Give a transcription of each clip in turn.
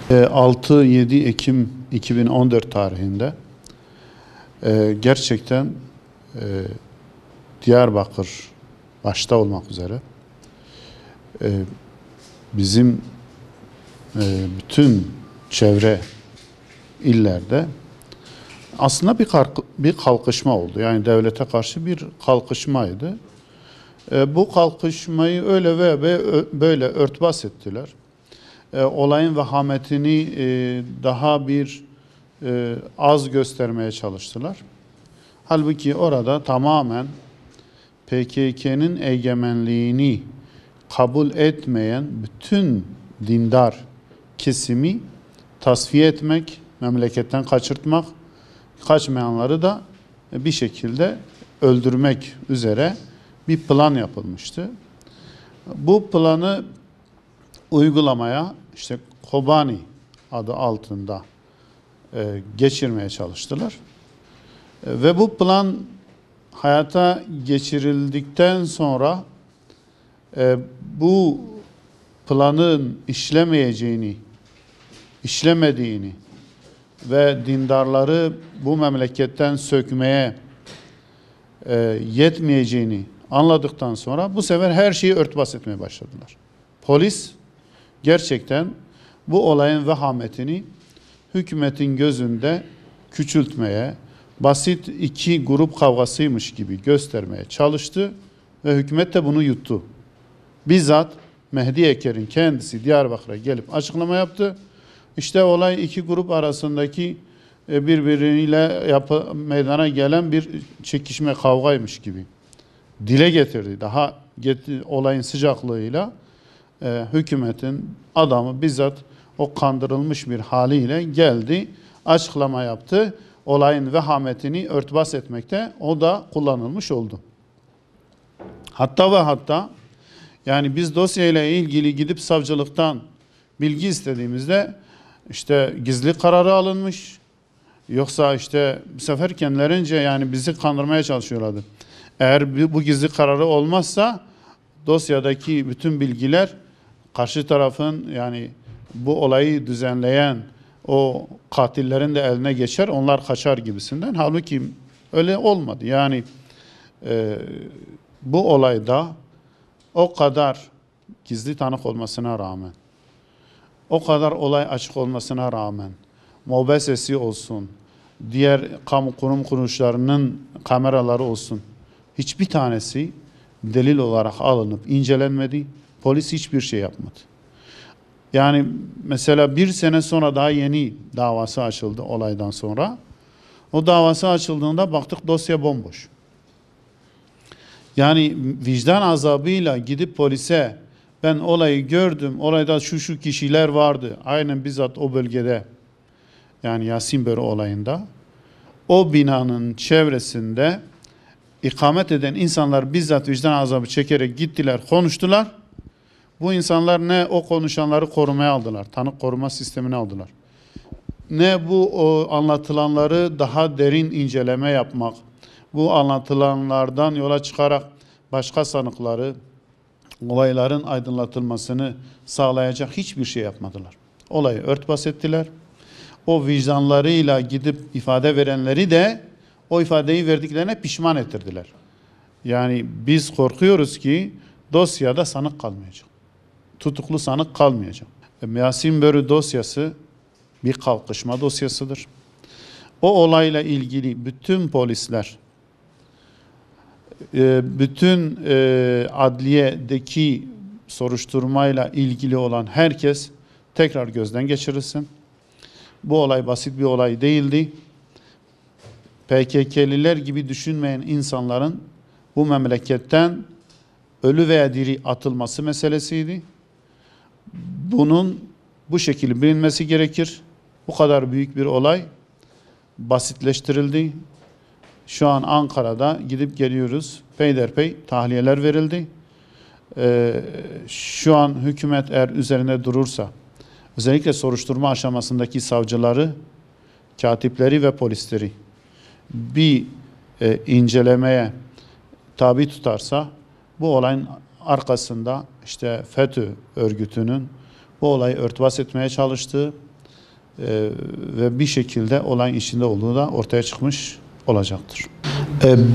6-7 Ekim 2014 tarihinde gerçekten Diyarbakır başta olmak üzere bizim bütün çevre illerde aslında bir kalkışma oldu. Yani devlete karşı bir kalkışmaydı. Bu kalkışmayı öyle ve böyle örtbas ettiler. Olayın vehametini daha az göstermeye çalıştılar. Halbuki orada tamamen PKK'nın egemenliğini kabul etmeyen bütün dindar kesimi tasfiye etmek, memleketten kaçırtmak, kaçmayanları da bir şekilde öldürmek üzere bir plan yapılmıştı. Bu planı uygulamaya işte Kobani adı altında geçirmeye çalıştılar. Ve bu plan hayata geçirildikten sonra bu planın işlemediğini ve dindarları bu memleketten sökmeye yetmeyeceğini anladıktan sonra bu sefer her şeyi örtbas etmeye başladılar. Polis gerçekten bu olayın vehametini hükümetin gözünde küçültmeye, basit iki grup kavgasıymış gibi göstermeye çalıştı ve hükümet de bunu yuttu. Bizzat Mehdi Eker'in kendisi Diyarbakır'a gelip açıklama yaptı. İşte olay iki grup arasındaki birbiriyle meydana gelen bir çekişme, kavgaymış gibi dile getirdi. Olayın sıcaklığıyla hükümetin adamı bizzat o kandırılmış bir haliyle geldi, açıklama yaptı. Olayın vehametini örtbas etmekte o da kullanılmış oldu. Hatta yani biz dosyayla ilgili gidip savcılıktan bilgi istediğimizde işte gizli kararı alınmış. Yoksa işte bu sefer kendilerince yani bizi kandırmaya çalışıyorlardı. Eğer bu gizli kararı olmazsa dosyadaki bütün bilgiler karşı tarafın yani bu olayı düzenleyen o katillerin de eline geçer, onlar kaçar gibisinden. Halbuki öyle olmadı. Yani bu olayda o kadar gizli tanık olmasına rağmen, o kadar olay açık olmasına rağmen, mobesesi olsun, diğer kamu kurum kuruluşlarının kameraları olsun, hiçbir tanesi delil olarak alınıp incelenmedi. Polis hiçbir şey yapmadı. Yani mesela bir sene sonra daha yeni davası açıldı olaydan sonra. O davası açıldığında baktık dosya bomboş. Yani vicdan azabıyla gidip polise ben olayı gördüm, olayda şu kişiler vardı. Aynen bizzat o bölgede yani Yasinbörü olayında o binanın çevresinde ikamet eden insanlar bizzat vicdan azabı çekerek gittiler, konuştular. Bu insanlar ne o konuşanları korumaya aldılar, tanık koruma sistemine aldılar. Ne bu anlatılanları daha derin inceleme yapmak, bu anlatılanlardan yola çıkarak başka sanıkları, olayların aydınlatılmasını sağlayacak hiçbir şey yapmadılar. Olayı örtbas ettiler. O vicdanlarıyla gidip ifade verenleri de o ifadeyi verdiklerine pişman ettirdiler. Yani biz korkuyoruz ki dosyada sanık kalmayacak. Tutuklu sanık kalmayacak. Yasinbörü dosyası bir kalkışma dosyasıdır. O olayla ilgili bütün polisler, bütün adliyedeki soruşturmayla ilgili olan herkes tekrar gözden geçirilsin. Bu olay basit bir olay değildi. PKK'liler gibi düşünmeyen insanların bu memleketten ölü veya diri atılması meselesiydi. Bunun bu şekilde bilinmesi gerekir. Bu kadar büyük bir olay basitleştirildi. Şu an Ankara'da gidip geliyoruz. Peyderpey tahliyeler verildi. Şu an hükümet eğer üzerine durursa, özellikle soruşturma aşamasındaki savcıları, katipleri ve polisleri bir incelemeye tabi tutarsa, bu olayın arkasında işte FETÖ örgütünün bu olayı örtbas etmeye çalıştığı, ve bir şekilde olayın içinde olduğu da ortaya çıkmış olacaktır.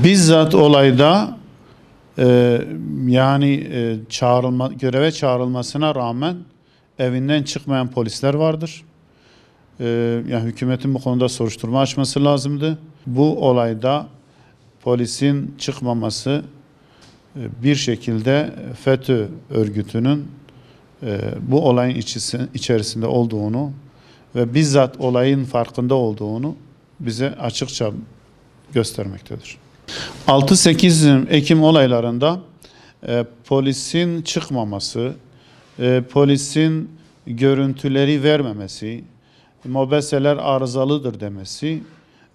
Bizzat olayda göreve çağrılmasına rağmen evinden çıkmayan polisler vardır. Yani hükümetin bu konuda soruşturma açması lazımdı. Bu olayda polisin çıkmaması bir şekilde FETÖ örgütünün bu olayın içerisinde olduğunu ve bizzat olayın farkında olduğunu bize açıkça göstermektedir. 6-8 Ekim olaylarında polisin çıkmaması, polisin görüntüleri vermemesi, mobeseler arızalıdır demesi,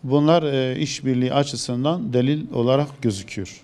bunlar işbirliği açısından delil olarak gözüküyor.